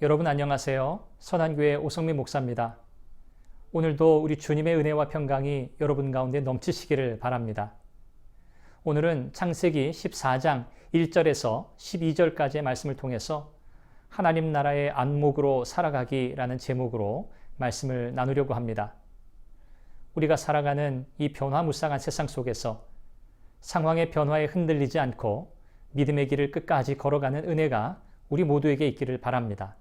여러분 안녕하세요. 선한교회 오성민 목사입니다. 오늘도 우리 주님의 은혜와 평강이 여러분 가운데 넘치시기를 바랍니다. 오늘은 창세기 14장 1절에서 12절까지의 말씀을 통해서 하나님 나라의 안목으로 살아가기라는 제목으로 말씀을 나누려고 합니다. 우리가 살아가는 이 변화무쌍한 세상 속에서 상황의 변화에 흔들리지 않고 믿음의 길을 끝까지 걸어가는 은혜가 우리 모두에게 있기를 바랍니다.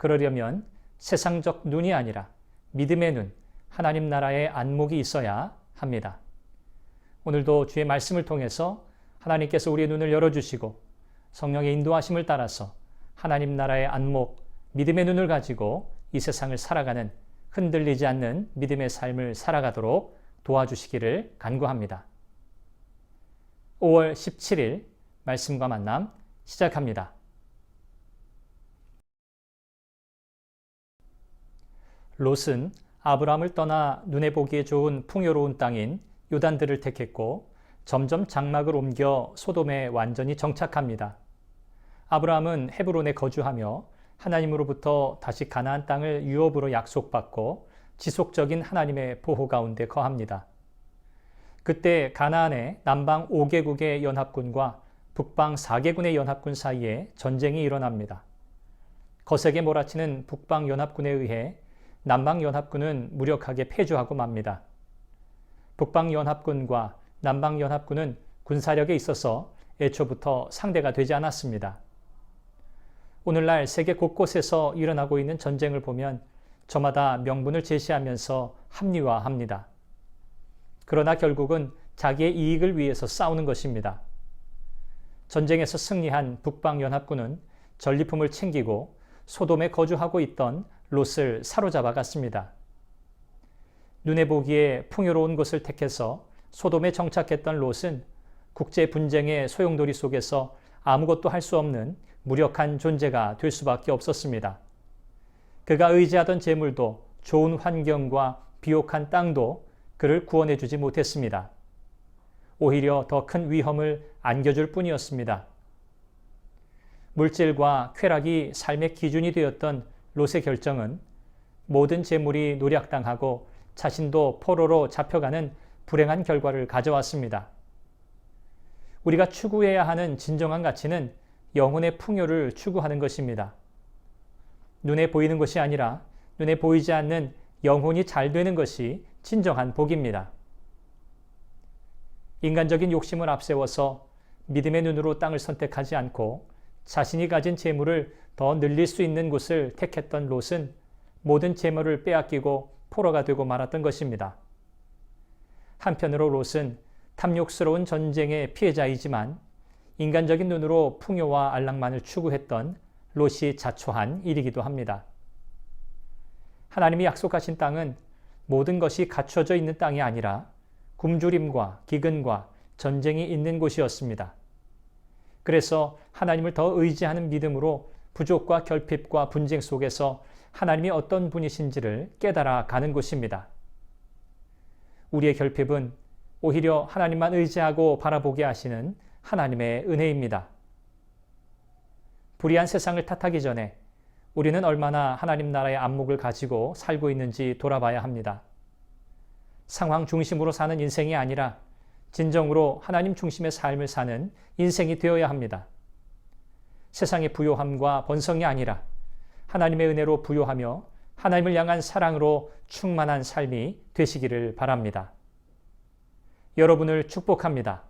그러려면 세상적 눈이 아니라 믿음의 눈, 하나님 나라의 안목이 있어야 합니다. 오늘도 주의 말씀을 통해서 하나님께서 우리의 눈을 열어주시고 성령의 인도하심을 따라서 하나님 나라의 안목, 믿음의 눈을 가지고 이 세상을 살아가는 흔들리지 않는 믿음의 삶을 살아가도록 도와주시기를 간구합니다. 5월 17일 말씀과 만남 시작합니다. 롯은 아브라함을 떠나 눈에 보기에 좋은 풍요로운 땅인 요단들을 택했고 점점 장막을 옮겨 소돔에 완전히 정착합니다. 아브라함은 헤브론에 거주하며 하나님으로부터 다시 가나안 땅을 유업으로 약속받고 지속적인 하나님의 보호 가운데 거합니다. 그때 가나안의 남방 5개국의 연합군과 북방 4개군의 연합군 사이에 전쟁이 일어납니다. 거세게 몰아치는 북방 연합군에 의해 남방 연합군은 무력하게 패주하고 맙니다. 북방 연합군과 남방 연합군은 군사력에 있어서 애초부터 상대가 되지 않았습니다. 오늘날 세계 곳곳에서 일어나고 있는 전쟁을 보면 저마다 명분을 제시하면서 합리화합니다. 그러나 결국은 자기의 이익을 위해서 싸우는 것입니다. 전쟁에서 승리한 북방 연합군은 전리품을 챙기고 소돔에 거주하고 있던 롯을 사로잡아 갔습니다. 눈에 보기에 풍요로운 곳을 택해서 소돔에 정착했던 롯은 국제 분쟁의 소용돌이 속에서 아무것도 할 수 없는 무력한 존재가 될 수밖에 없었습니다. 그가 의지하던 재물도 좋은 환경과 비옥한 땅도 그를 구원해 주지 못했습니다. 오히려 더 큰 위험을 안겨줄 뿐이었습니다. 물질과 쾌락이 삶의 기준이 되었던 롯의 결정은 모든 재물이 노략당하고 자신도 포로로 잡혀가는 불행한 결과를 가져왔습니다. 우리가 추구해야 하는 진정한 가치는 영혼의 풍요를 추구하는 것입니다. 눈에 보이는 것이 아니라 눈에 보이지 않는 영혼이 잘 되는 것이 진정한 복입니다. 인간적인 욕심을 앞세워서 믿음의 눈으로 땅을 선택하지 않고 자신이 가진 재물을 더 늘릴 수 있는 곳을 택했던 롯은 모든 재물을 빼앗기고 포로가 되고 말았던 것입니다. 한편으로 롯은 탐욕스러운 전쟁의 피해자이지만 인간적인 눈으로 풍요와 안락만을 추구했던 롯이 자초한 일이기도 합니다. 하나님이 약속하신 땅은 모든 것이 갖춰져 있는 땅이 아니라 굶주림과 기근과 전쟁이 있는 곳이었습니다. 그래서 하나님을 더 의지하는 믿음으로 부족과 결핍과 분쟁 속에서 하나님이 어떤 분이신지를 깨달아 가는 곳입니다. 우리의 결핍은 오히려 하나님만 의지하고 바라보게 하시는 하나님의 은혜입니다. 불의한 세상을 탓하기 전에 우리는 얼마나 하나님 나라의 안목을 가지고 살고 있는지 돌아봐야 합니다. 상황 중심으로 사는 인생이 아니라 진정으로 하나님 중심의 삶을 사는 인생이 되어야 합니다. 세상의 부요함과 번성이 아니라 하나님의 은혜로 부요하며 하나님을 향한 사랑으로 충만한 삶이 되시기를 바랍니다. 여러분을 축복합니다.